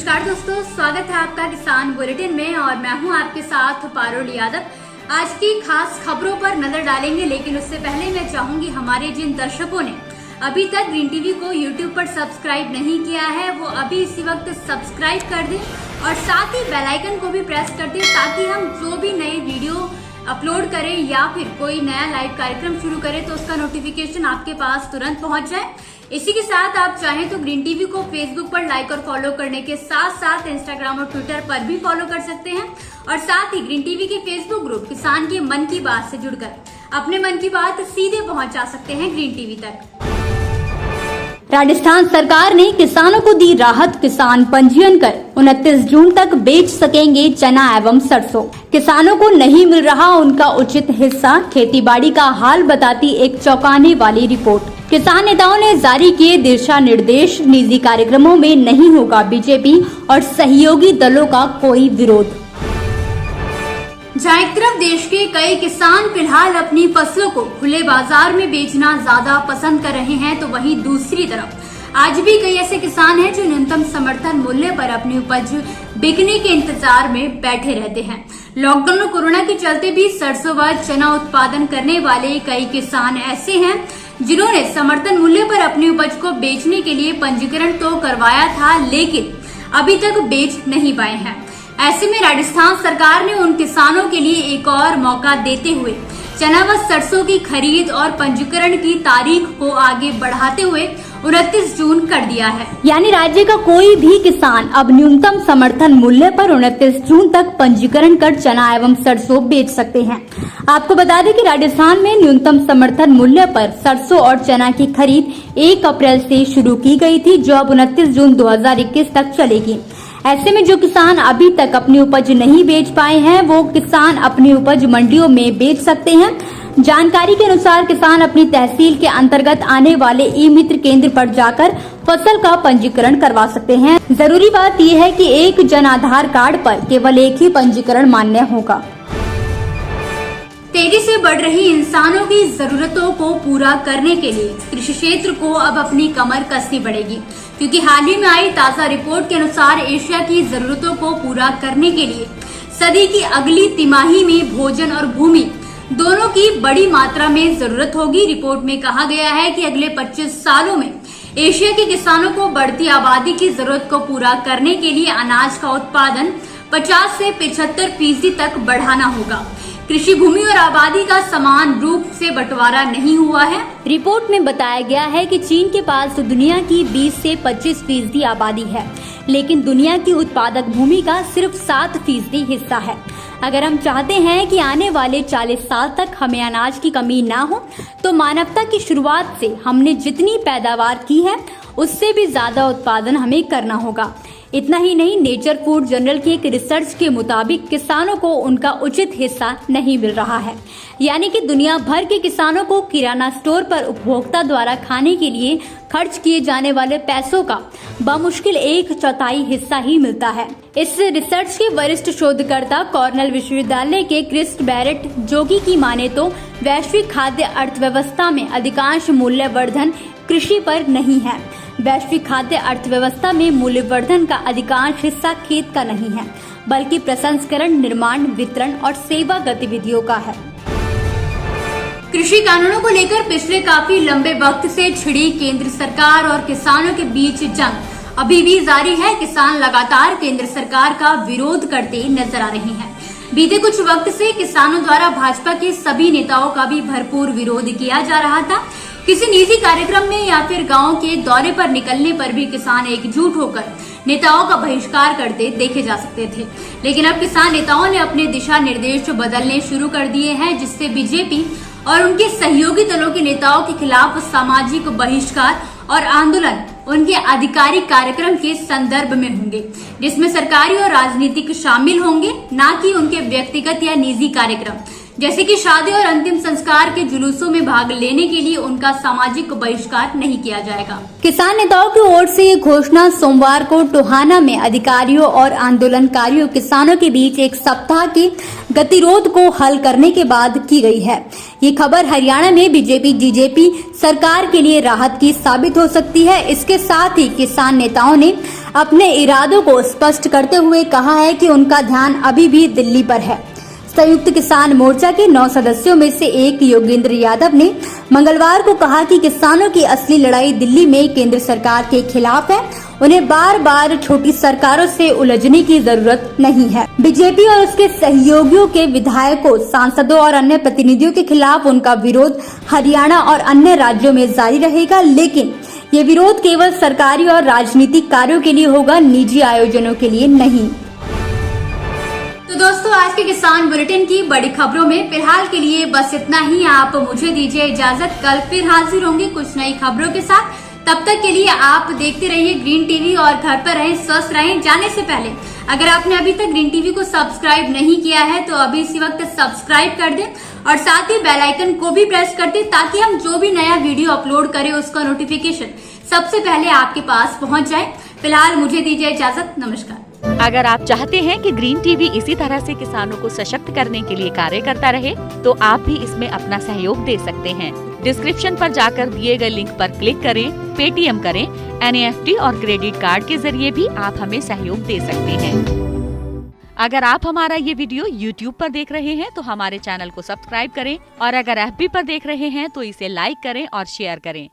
नमस्कार दोस्तों, स्वागत है आपका किसान बुलेटिन में और मैं हूं आपके साथ पारुल यादव। आज की खास खबरों पर नजर डालेंगे, लेकिन उससे पहले मैं चाहूंगी हमारे जिन दर्शकों ने अभी तक ग्रीन टीवी को यूट्यूब पर सब्सक्राइब नहीं किया है वो अभी इसी वक्त सब्सक्राइब कर दें और साथ ही बेल आइकन को भी प्रेस कर दें ताकि हम जो भी नए वीडियो अपलोड करें या फिर कोई नया लाइव कार्यक्रम शुरू करें तो उसका नोटिफिकेशन आपके पास तुरंत पहुंच जाए। इसी के साथ आप चाहें तो ग्रीन टीवी को फेसबुक पर लाइक और फॉलो करने के साथ साथ इंस्टाग्राम और ट्विटर पर भी फॉलो कर सकते हैं और साथ ही ग्रीन टीवी के फेसबुक ग्रुप किसान के मन की बात से जुड़कर अपने मन की बात सीधे पहुंचा सकते हैं ग्रीन टीवी तक। राजस्थान सरकार ने किसानों को दी राहत, किसान पंजीयन कर 29 जून तक बेच सकेंगे चना एवं सरसों। किसानों को नहीं मिल रहा उनका उचित हिस्सा, खेतीबाड़ी का हाल बताती एक चौंकाने वाली रिपोर्ट। किसान नेताओं ने जारी किए दिशा निर्देश, निजी कार्यक्रमों में नहीं होगा बीजेपी और सहयोगी दलों का कोई विरोध। जहाँ एक तरफ देश के कई किसान फिलहाल अपनी फसलों को खुले बाजार में बेचना ज्यादा पसंद कर रहे हैं, तो वहीं दूसरी तरफ आज भी कई ऐसे किसान हैं जो न्यूनतम समर्थन मूल्य पर अपनी उपज बिकने के इंतजार में बैठे रहते हैं। लॉकडाउन और कोरोना के चलते भी सरसों व चना उत्पादन करने वाले कई किसान ऐसे हैं जिन्होंने समर्थन मूल्य पर अपनी उपज को बेचने के लिए पंजीकरण तो करवाया था, लेकिन अभी तक बेच नहीं पाए हैं। ऐसे में राजस्थान सरकार ने उन किसानों के लिए एक और मौका देते हुए चना व सरसों की खरीद और पंजीकरण की तारीख को आगे बढ़ाते हुए 29 जून कर दिया है। यानी राज्य का कोई भी किसान अब न्यूनतम समर्थन मूल्य पर 29 जून तक पंजीकरण कर चना एवं सरसों बेच सकते हैं। आपको बता दें कि राजस्थान में न्यूनतम समर्थन मूल्य पर सरसों और चना की खरीद 1 अप्रैल से शुरू की गई थी, जो अब 29 जून 2021 तक चलेगी। ऐसे में जो किसान अभी तक अपनी उपज नहीं बेच पाए हैं वो किसान अपनी उपज मंडियों में बेच सकते हैं। जानकारी के अनुसार किसान अपनी तहसील के अंतर्गत आने वाले ई मित्र केंद्र पर जाकर फसल का पंजीकरण करवा सकते हैं। जरूरी बात यह है कि एक जन आधार कार्ड पर केवल एक ही पंजीकरण मान्य होगा। तेजी से बढ़ रही इंसानों की जरूरतों को पूरा करने के लिए कृषि क्षेत्र को अब अपनी कमर कसनी पड़ेगी, क्योंकि हाल ही में आई ताजा रिपोर्ट के अनुसार एशिया की जरूरतों को पूरा करने के लिए सदी की अगली तिमाही में भोजन और भूमि दोनों की बड़ी मात्रा में जरूरत होगी। रिपोर्ट में कहा गया है कि अगले 25 सालों में एशिया के किसानों को बढ़ती आबादी की जरूरत को पूरा करने के लिए अनाज का उत्पादन 50 से 75% तक बढ़ाना होगा। कृषि भूमि और आबादी का समान रूप से बंटवारा नहीं हुआ है। रिपोर्ट में बताया गया है कि चीन के पास दुनिया की 20 से 25% आबादी है, लेकिन दुनिया की उत्पादक भूमि का सिर्फ 7% हिस्सा है। अगर हम चाहते हैं कि आने वाले 40 साल तक हमें अनाज की कमी ना हो, तो मानवता की शुरुआत से हमने जितनी पैदावार की है उससे भी ज्यादा उत्पादन हमें करना होगा। इतना ही नहीं, नेचर फूड जर्नल की एक रिसर्च के मुताबिक किसानों को उनका उचित हिस्सा नहीं मिल रहा है। यानी कि दुनिया भर के किसानों को किराना स्टोर पर उपभोक्ता द्वारा खाने के लिए खर्च किए जाने वाले पैसों का बमुश्किल 1/4 हिस्सा ही मिलता है। इस रिसर्च के वरिष्ठ शोधकर्ता कॉर्नेल विश्वविद्यालय के क्रिस बैरेट जोगी की माने तो वैश्विक खाद्य अर्थव्यवस्था में अधिकांश मूल्यवर्धन कृषि पर नहीं है। वैश्विक खाद्य अर्थव्यवस्था में मूल्यवर्धन का अधिकांश हिस्सा खेत का नहीं है, बल्कि प्रसंस्करण, निर्माण, वितरण और सेवा गतिविधियों का है। कृषि कानूनों को लेकर पिछले काफी लंबे वक्त से छिड़ी केंद्र सरकार और किसानों के बीच जंग अभी भी जारी है। किसान लगातार केंद्र सरकार का विरोध करते नजर आ रहे हैं। बीते कुछ वक्त से किसानों द्वारा भाजपा के सभी नेताओं का भी भरपूर विरोध किया जा रहा था। किसी निजी कार्यक्रम में या फिर गांव के दौरे पर निकलने पर भी किसान एकजुट होकर नेताओं का बहिष्कार करते देखे जा सकते थे, लेकिन अब किसान नेताओं ने अपने दिशा निर्देश बदलने शुरू कर दिए हैं, जिससे बीजेपी और उनके सहयोगी दलों के नेताओं के खिलाफ सामाजिक बहिष्कार और आंदोलन उनके आधिकारिक कार्यक्रम के संदर्भ में होंगे, जिसमें सरकारी और राजनीतिक शामिल होंगे, न कि उनके व्यक्तिगत या निजी कार्यक्रम। जैसे कि शादी और अंतिम संस्कार के जुलूसों में भाग लेने के लिए उनका सामाजिक बहिष्कार नहीं किया जाएगा। किसान नेताओं की ओर से ये घोषणा सोमवार को टोहाना में अधिकारियों और आंदोलनकारियों किसानों के बीच एक सप्ताह के गतिरोध को हल करने के बाद की गई है। ये खबर हरियाणा में बीजेपी सरकार के लिए राहत की साबित हो सकती है। इसके साथ ही किसान नेताओं ने अपने इरादों को स्पष्ट करते हुए कहा है कि उनका ध्यान अभी भी दिल्ली पर है। संयुक्त किसान मोर्चा के 9 सदस्यों में से एक योगेंद्र यादव ने मंगलवार को कहा कि किसानों की असली लड़ाई दिल्ली में केंद्र सरकार के खिलाफ है। उन्हें बार बार छोटी सरकारों से उलझने की जरूरत नहीं है। बीजेपी और उसके सहयोगियों के विधायकों, सांसदों और अन्य प्रतिनिधियों के खिलाफ उनका विरोध हरियाणा और अन्य राज्यों में जारी रहेगा, लेकिन ये विरोध केवल सरकारी और राजनीतिक कार्यों के लिए होगा, निजी आयोजनों के लिए नहीं। तो दोस्तों, आज के किसान बुलेटिन की बड़ी खबरों में फिलहाल के लिए बस इतना ही। आप मुझे दीजिए इजाजत, कल फिर हाजिर होंगे कुछ नई खबरों के साथ। तब तक के लिए आप देखते रहिए ग्रीन टीवी और घर पर रहें, स्वस्थ रहें। जाने से पहले अगर आपने अभी तक ग्रीन टीवी को सब्सक्राइब नहीं किया है तो अभी इसी वक्त सब्सक्राइब कर दें और साथ ही बेल आइकन को भी प्रेस कर दें ताकि हम जो भी नया वीडियो अपलोड करें उसका नोटिफिकेशन सबसे पहले आपके पास पहुंच जाए। फिलहाल मुझे दीजिए इजाजत, नमस्कार। अगर आप चाहते हैं कि ग्रीन टीवी इसी तरह से किसानों को सशक्त करने के लिए कार्य करता रहे, तो आप भी इसमें अपना सहयोग दे सकते हैं। डिस्क्रिप्शन पर जाकर दिए गए लिंक पर क्लिक करें, पेटीएम करें, NEFT और क्रेडिट कार्ड के जरिए भी आप हमें सहयोग दे सकते हैं। अगर आप हमारा ये वीडियो YouTube पर देख रहे हैं तो हमारे चैनल को सब्सक्राइब करें और अगर FB पर देख रहे हैं तो इसे लाइक करें और शेयर करें।